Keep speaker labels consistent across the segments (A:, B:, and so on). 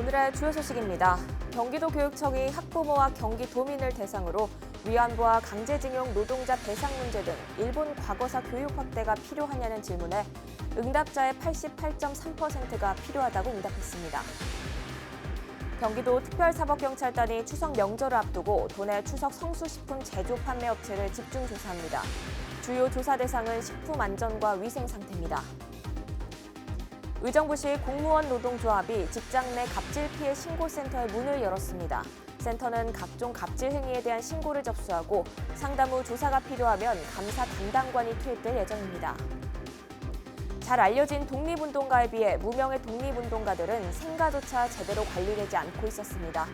A: 오늘의 주요 소식입니다. 경기도교육청이 학부모와 경기도민을 대상으로 위안부와 강제징용 노동자 배상 문제 등 일본 과거사 교육 확대가 필요하냐는 질문에 응답자의 88.3%가 필요하다고 응답했습니다. 경기도 특별사법경찰단이 추석 명절을 앞두고 도내 추석 성수식품 제조 판매 업체를 집중 조사합니다. 주요 조사 대상은 식품 안전과 위생 상태입니다. 의정부시 공무원 노동조합이 직장 내 갑질 피해 신고센터의 문을 열었습니다. 센터는 각종 갑질 행위에 대한 신고를 접수하고 상담 후 조사가 필요하면 감사 담당관이 투입될 예정입니다. 잘 알려진 독립운동가에 비해 무명의 독립운동가들은 생가조차 제대로 관리되지 않고 있었습니다.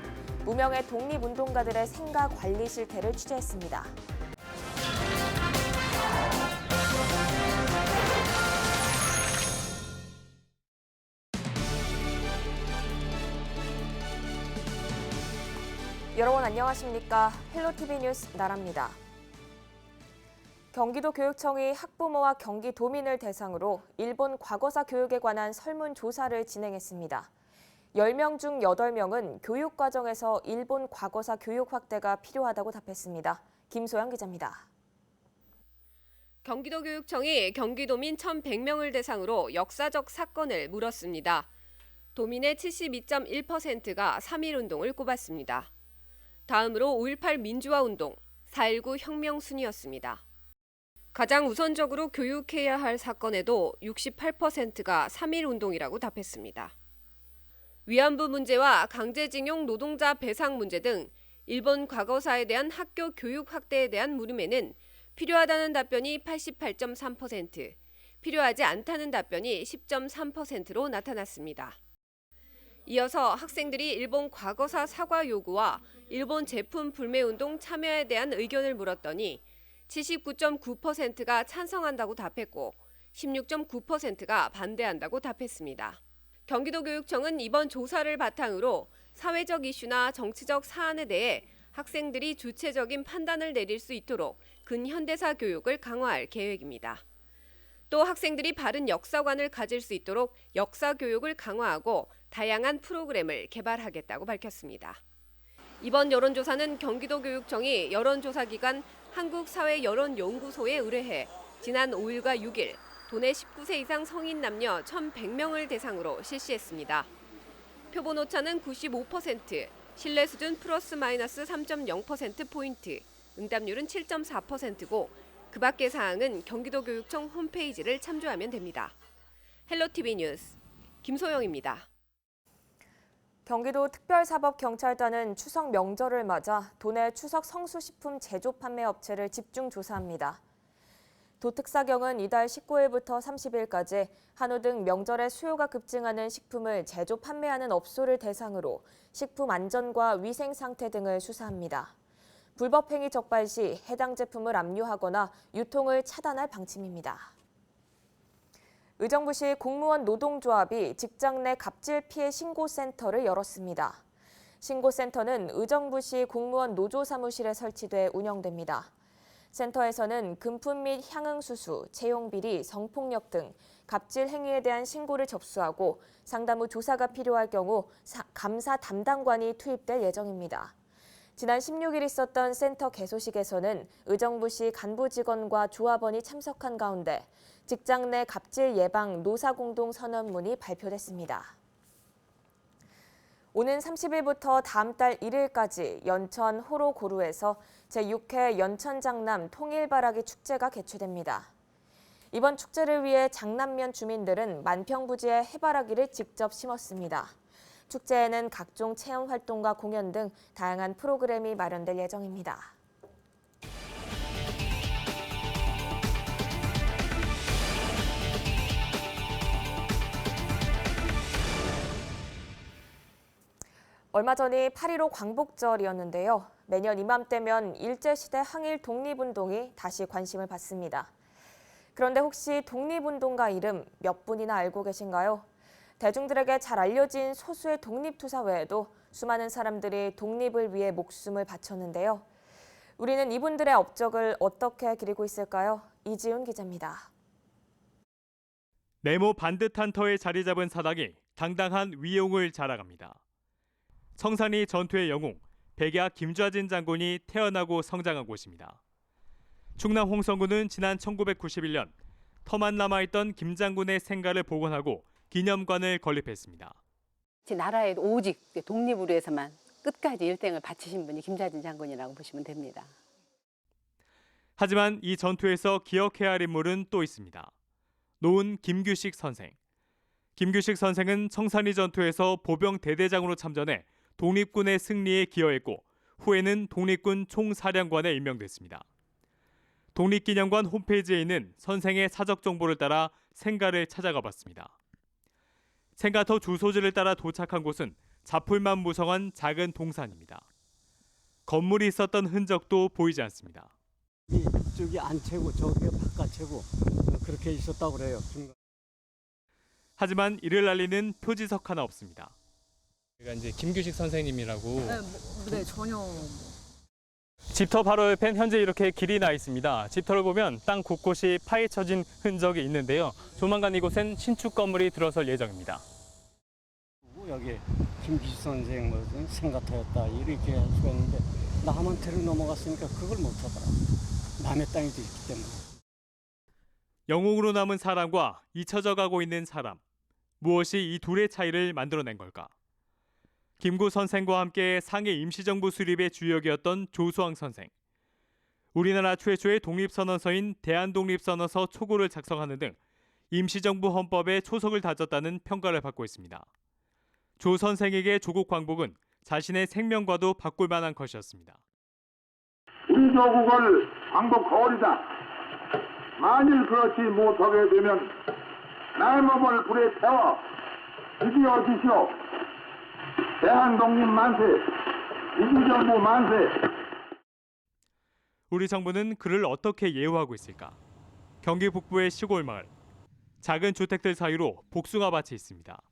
A: 무명의 독립운동가들의 생가 관리 실태를 취재했습니다. 여러분 안녕하십니까? 헬로티비 뉴스 나라입니다. 경기도교육청이 학부모와 경기도민을 대상으로 일본 과거사 교육에 관한 설문조사를 진행했습니다. 10명 중 8명은 교육과정에서 일본 과거사 교육 확대가 필요하다고 답했습니다. 김소영 기자입니다.
B: 경기도교육청이 경기도민 1,100명을 대상으로 역사적 사건을 물었습니다. 도민의 72.1%가 3.1운동을 꼽았습니다. 다음으로 5.18 민주화운동, 4.19 혁명 순이었습니다. 가장 우선적으로 교육해야 할 사건에도 68%가 3.1운동이라고 답했습니다. 위안부 문제와 강제징용 노동자 배상 문제 등 일본 과거사에 대한 학교 교육 확대에 대한 물음에는 필요하다는 답변이 88.3%, 필요하지 않다는 답변이 10.3%로 나타났습니다. 이어서 학생들이 일본 과거사 사과 요구와 일본 제품 불매운동 참여에 대한 의견을 물었더니 79.9%가 찬성한다고 답했고 16.9%가 반대한다고 답했습니다. 경기도교육청은 이번 조사를 바탕으로 사회적 이슈나 정치적 사안에 대해 학생들이 주체적인 판단을 내릴 수 있도록 근현대사 교육을 강화할 계획입니다. 또 학생들이 바른 역사관을 가질 수 있도록 역사 교육을 강화하고 다양한 프로그램을 개발하겠다고 밝혔습니다. 이번 여론조사는 경기도교육청이 여론조사기관 한국사회여론연구소에 의뢰해 지난 5일과 6일 도내 19세 이상 성인 남녀 1,100명을 대상으로 실시했습니다. 표본 오차는 95%, 신뢰 수준 플러스 마이너스 3.0%포인트, 응답률은 7.4%고 그 밖의 사항은 경기도교육청 홈페이지를 참조하면 됩니다. 헬로티비 뉴스 김소영입니다.
A: 경기도 특별사법경찰단은 추석 명절을 맞아 도내 추석 성수식품 제조 판매 업체를 집중 조사합니다. 도특사경은 이달 19일부터 30일까지 한우 등 명절에 수요가 급증하는 식품을 제조 판매하는 업소를 대상으로 식품 안전과 위생 상태 등을 수사합니다. 불법 행위 적발 시 해당 제품을 압류하거나 유통을 차단할 방침입니다. 의정부시 공무원 노동조합이 직장 내 갑질 피해 신고센터를 열었습니다. 신고센터는 의정부시 공무원 노조사무실에 설치돼 운영됩니다. 센터에서는 금품 및 향응수수, 채용비리, 성폭력 등 갑질 행위에 대한 신고를 접수하고 상담 후 조사가 필요할 경우 감사 담당관이 투입될 예정입니다. 지난 16일 있었던 센터 개소식에서는 의정부시 간부 직원과 조합원이 참석한 가운데 직장 내 갑질 예방 노사공동 선언문이 발표됐습니다. 오는 30일부터 다음 달 1일까지 연천 호로고루에서 제6회 연천장남 통일바라기 축제가 개최됩니다. 이번 축제를 위해 장남면 주민들은 만평부지에 해바라기를 직접 심었습니다. 축제에는 각종 체험 활동과 공연 등 다양한 프로그램이 마련될 예정입니다. 얼마 전이 8.15 광복절이었는데요. 매년 이맘때면 일제시대 항일 독립운동이 다시 관심을 받습니다. 그런데 혹시 독립운동가 이름 몇 분이나 알고 계신가요? 대중들에게 잘 알려진 소수의 독립투사 외에도 수많은 사람들이 독립을 위해 목숨을 바쳤는데요. 우리는 이분들의 업적을 어떻게 기리고 있을까요? 이지훈 기자입니다.
C: 네모 반듯한 터에 자리 잡은 사당이 당당한 위용을 자랑합니다. 청산리 전투의 영웅 백야 김좌진 장군이 태어나고 성장한 곳입니다. 충남 홍성군은 지난 1991년 터만 남아있던 김 장군의 생가를 복원하고 기념관을 건립했습니다.
D: 제 나라에 오직 독립을 위해서만 끝까지 일생을 바치신 분이 김좌진 장군이라고 보시면 됩니다.
C: 하지만 이 전투에서 기억해야 할 인물은 또 있습니다. 노은 김규식 선생. 김규식 선생은 청산리 전투에서 보병 대대장으로 참전해 독립군의 승리에 기여했고 후에는 독립군 총사령관에 임명됐습니다. 독립기념관 홈페이지에 있는 선생의 사적 정보를 따라 생가를 찾아가 봤습니다. 생가터 주소지를 따라 도착한 곳은 자풀만 무성한 작은 동산입니다. 건물이 있었던 흔적도 보이지 않습니다.
E: 이쪽이 안채고 저기가 바깥채고 그렇게 있었다고 그래요.
C: 하지만 이를 알리는 표지석 하나 없습니다.
F: 제가 이제 김규식 선생님이라고.
G: 네, 전혀.
C: 집터 바로 옆엔 현재 이렇게 길이 나 있습니다. 집터를 보면 땅 곳곳이 파헤쳐진 흔적이 있는데요. 조만간 이곳엔 신축 건물이 들어설 예정입니다.
E: 여기 김기식 선생 무슨 생가터였다 이렇게 할 수가 있는데 남한테로 넘어갔으니까 그걸 못하더라. 남의 땅이 있기 때문에.
C: 영웅으로 남은 사람과 잊혀져 가고 있는 사람. 무엇이 이 둘의 차이를 만들어낸 걸까? 김구 선생과 함께 상해 임시정부 수립의 주역이었던 조수왕 선생. 우리나라 최초의 독립선언서인 대한독립선언서 초고를 작성하는 등 임시정부 헌법에 초석을 다졌다는 평가를 받고 있습니다. 조 선생에게 조국 광복은 자신의 생명과도 바꿀 만한 것이었습니다.
H: 우리 조국을 광복하오리다. 만일 그렇지 못하게 되면 나의 몸을 불에 태워 드디어 주시오. 대한독립 만세, 임시정부 만세.
C: 우리 정부는 그를 어떻게 예우하고 있을까? 경기 북부의 시골 마을. 작은 주택들 사이로 복숭아밭이 있습니다.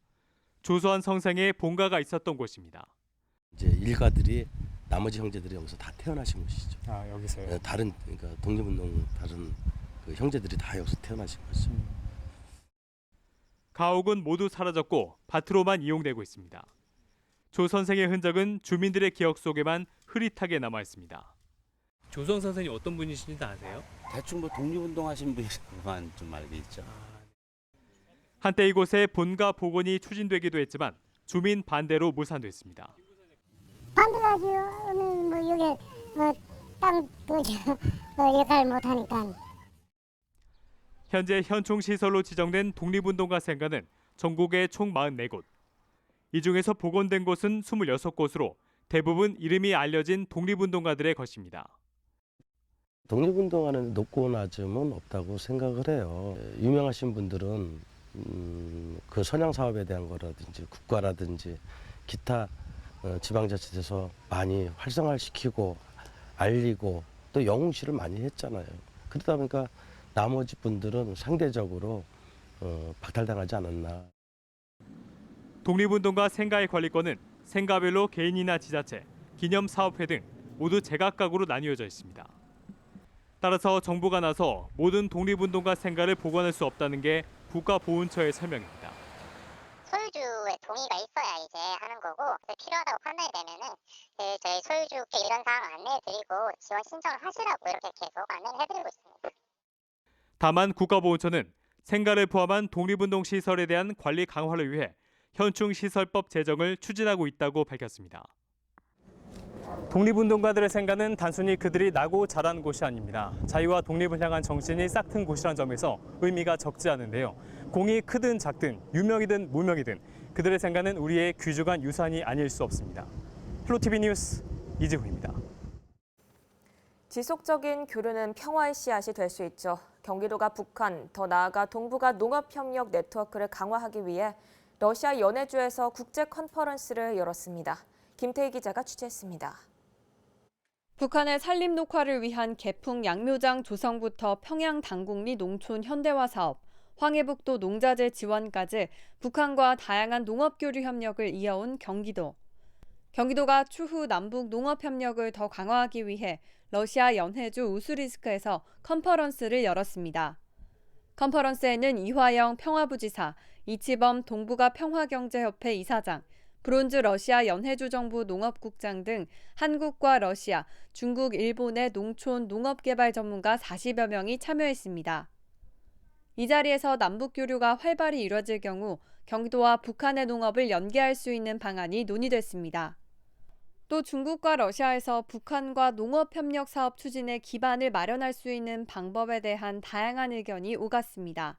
C: 조수환 선생의 본가가 있었던 곳입니다.
I: 이제 일가들이 나머지 형제들이 여기서 다 태어나신 곳이죠.
F: 아, 여기서요?
I: 다른 그러니까 독립운동 다른 그 형제들이 다 여기서 태어나신 거죠.
C: 가옥은 모두 사라졌고 밭으로만 이용되고 있습니다. 조 선생의 흔적은 주민들의 기억 속에만 흐릿하게 남아 있습니다.
F: 조성 선생님 어떤 분이신지 아세요?
J: 대충 뭐 독립운동 하신 분만 좀 알고 있죠.
C: 한때 이곳에 본가 복원이 추진되기도 했지만 주민 반대로 무산됐습니다.
K: 반대하지요. 뭐 여기 땅 역할 못하니까.
C: 현재 현충시설로 지정된 독립운동가 생가는 전국에 총 44곳. 이 중에서 복원된 곳은 26곳으로 대부분 이름이 알려진 독립운동가들의 것입니다.
I: 독립운동하는 높고 낮음은 없다고 생각을 해요. 유명하신 분들은 그 선양 사업에 대한 거라든지 국가라든지 기타 지방자치에서 많이 활성화시키고 알리고 또 영웅시를 많이 했잖아요. 그러다 보니까 나머지 분들은 상대적으로 박탈당하지 않았나.
C: 독립운동가 생가의 관리권은 생가별로 개인이나 지자체, 기념사업회 등 모두 제각각으로 나뉘어져 있습니다. 따라서 정부가 나서 모든 독립운동가 생가를 복원할 수 없다는 게 국가보훈처의 설명입니다.
K: 소유주의 동의가 있어야 이제 하는 거고 필요하다고 판단이 되면은 저희 소유주께 이런 사항 안내해드리고 지원 신청을 하시라고 이렇게 계속 안내를 해드리고 있습니다.
C: 다만 국가보훈처는 생가를 포함한 독립운동 시설에 대한 관리 강화를 위해 현충시설법 제정을 추진하고 있다고 밝혔습니다. 독립운동가들의 생가는 단순히 그들이 나고 자란 곳이 아닙니다. 자유와 독립을 향한 정신이 싹튼 곳이라는 점에서 의미가 적지 않은데요. 공이 크든 작든 유명이든 무명이든 그들의 생가는 우리의 귀중한 유산이 아닐 수 없습니다. 플로티비 뉴스 이지훈입니다.
A: 지속적인 교류는 평화의 씨앗이 될 수 있죠. 경기도가 북한, 더 나아가 동북아 농업협력 네트워크를 강화하기 위해 러시아 연해주에서 국제 컨퍼런스를 열었습니다. 김태희 기자가 취재했습니다.
L: 북한의 산림 녹화를 위한 개풍 양묘장 조성부터 평양 당국리 농촌 현대화 사업, 황해북도 농자재 지원까지 북한과 다양한 농업 교류 협력을 이어온 경기도. 경기도가 추후 남북 농업 협력을 더 강화하기 위해 러시아 연해주 우수리스크에서 컨퍼런스를 열었습니다. 컨퍼런스에는 이화영 평화부지사, 이치범 동북아 평화경제협회 이사장, 브론즈 러시아 연해주정부 농업국장 등 한국과 러시아, 중국, 일본의 농촌 농업개발 전문가 40여 명이 참여했습니다. 이 자리에서 남북 교류가 활발히 이뤄질 경우 경기도와 북한의 농업을 연계할 수 있는 방안이 논의됐습니다. 또 중국과 러시아에서 북한과 농업협력 사업 추진의 기반을 마련할 수 있는 방법에 대한 다양한 의견이 오갔습니다.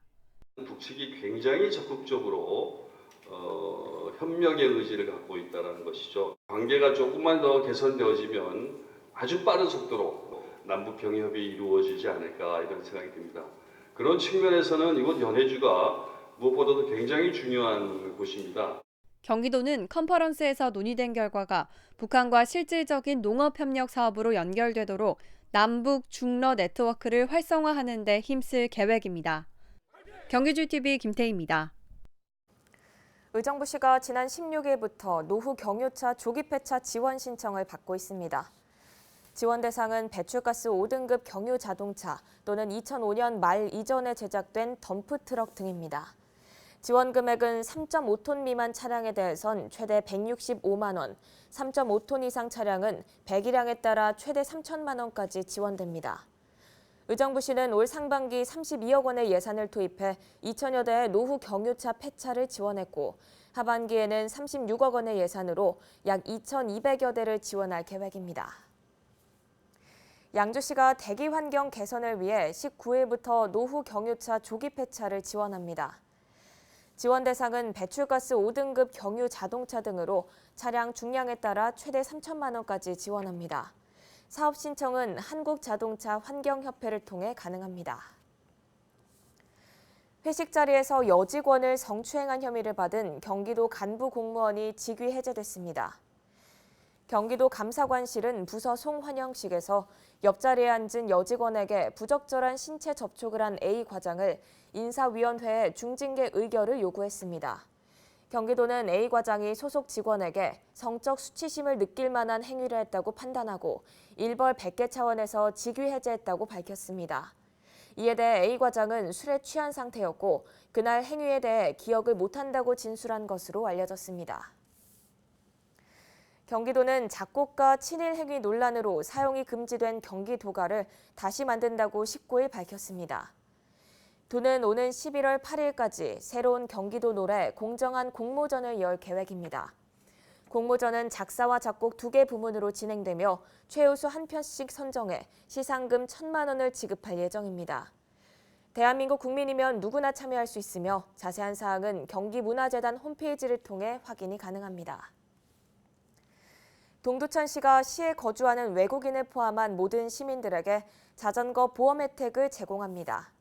G: 북측이 굉장히 적극적으로 협력의 의지를 갖고 있다는 것이죠. 관계가 조금만 더 개선되어지면 아주 빠른 속도로 남북 병협이 이루어지지 않을까 이런 생각이 듭니다. 그런 측면에서는 이곳 연해주가 무엇보다도 굉장히 중요한 곳입니다.
L: 경기도는 컨퍼런스에서 논의된 결과가 북한과 실질적인 농업협력 사업으로 연결되도록 남북 중러 네트워크를 활성화하는 데 힘쓸 계획입니다. 경기주TV 김태희입니다.
A: 의정부시가 지난 16일부터 노후 경유차 조기 폐차 지원 신청을 받고 있습니다. 지원 대상은 배출가스 5등급 경유 자동차 또는 2005년 말 이전에 제작된 덤프트럭 등입니다. 지원 금액은 3.5톤 미만 차량에 대해선 최대 165만 원, 3.5톤 이상 차량은 배기량에 따라 최대 3천만 원까지 지원됩니다. 의정부시는 올 상반기 32억 원의 예산을 투입해 2천여 대의 노후 경유차 폐차를 지원했고 하반기에는 36억 원의 예산으로 약 2,200여 대를 지원할 계획입니다. 양주시가 대기 환경 개선을 위해 19일부터 노후 경유차 조기 폐차를 지원합니다. 지원 대상은 배출가스 5등급 경유 자동차 등으로 차량 중량에 따라 최대 3천만 원까지 지원합니다. 사업 신청은 한국자동차 환경협회를 통해 가능합니다. 회식 자리에서 여직원을 성추행한 혐의를 받은 경기도 간부 공무원이 직위 해제됐습니다. 경기도 감사관실은 부서 송환영식에서 옆자리에 앉은 여직원에게 부적절한 신체 접촉을 한 A 과장을 인사위원회에 중징계 의결을 요구했습니다. 경기도는 A 과장이 소속 직원에게 성적 수치심을 느낄 만한 행위를 했다고 판단하고 일벌 100개 차원에서 직위 해제했다고 밝혔습니다. 이에 대해 A 과장은 술에 취한 상태였고 그날 행위에 대해 기억을 못한다고 진술한 것으로 알려졌습니다. 경기도는 작곡가 친일 행위 논란으로 사용이 금지된 경기 도가를 다시 만든다고 19일 밝혔습니다. 도는 오는 11월 8일까지 새로운 경기도 노래 공정한 공모전을 열 계획입니다. 공모전은 작사와 작곡 2개 부문으로 진행되며 최우수 한 편씩 선정해 시상금 1,000만 원을 지급할 예정입니다. 대한민국 국민이면 누구나 참여할 수 있으며 자세한 사항은 경기문화재단 홈페이지를 통해 확인이 가능합니다. 동두천시가 시에 거주하는 외국인을 포함한 모든 시민들에게 자전거 보험 혜택을 제공합니다.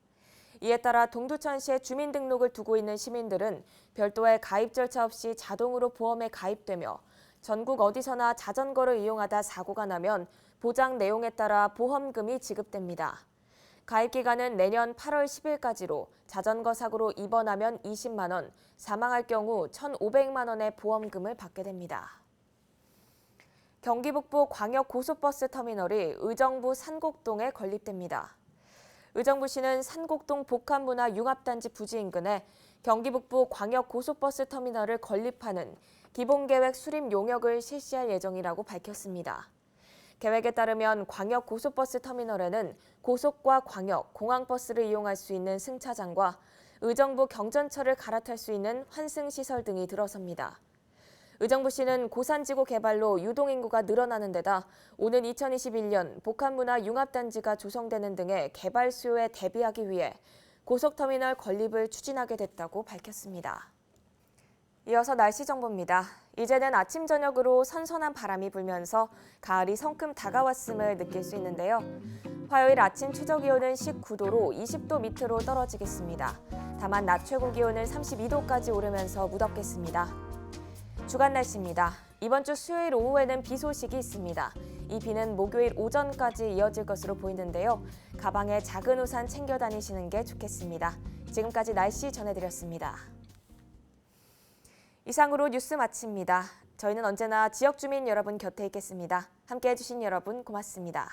A: 이에 따라 동두천시에 주민등록을 두고 있는 시민들은 별도의 가입 절차 없이 자동으로 보험에 가입되며 전국 어디서나 자전거를 이용하다 사고가 나면 보장 내용에 따라 보험금이 지급됩니다. 가입 기간은 내년 8월 10일까지로 자전거 사고로 입원하면 20만 원, 사망할 경우 1,500만 원의 보험금을 받게 됩니다. 경기 북부 광역 고속버스 터미널이 의정부 산곡동에 건립됩니다. 의정부시는 산곡동 복합문화융합단지 부지 인근에 경기 북부 광역 고속버스 터미널을 건립하는 기본계획 수립 용역을 실시할 예정이라고 밝혔습니다. 계획에 따르면 광역 고속버스 터미널에는 고속과 광역, 공항버스를 이용할 수 있는 승차장과 의정부 경전철을 갈아탈 수 있는 환승시설 등이 들어섭니다. 의정부시는 고산지구 개발로 유동인구가 늘어나는 데다 오는 2021년 복합문화융합단지가 조성되는 등의 개발 수요에 대비하기 위해 고속터미널 건립을 추진하게 됐다고 밝혔습니다. 이어서 날씨 정보입니다. 이제는 아침 저녁으로 선선한 바람이 불면서 가을이 성큼 다가왔음을 느낄 수 있는데요. 화요일 아침 최저기온은 19도로 20도 밑으로 떨어지겠습니다. 다만 낮 최고 기온은 32도까지 오르면서 무덥겠습니다. 주간 날씨입니다. 이번 주 수요일 오후에는 비 소식이 있습니다. 이 비는 목요일 오전까지 이어질 것으로 보이는데요. 가방에 작은 우산 챙겨 다니시는 게 좋겠습니다. 지금까지 날씨 전해드렸습니다. 이상으로 뉴스 마칩니다. 저희는 언제나 지역 주민 여러분 곁에 있겠습니다. 함께해 주신 여러분 고맙습니다.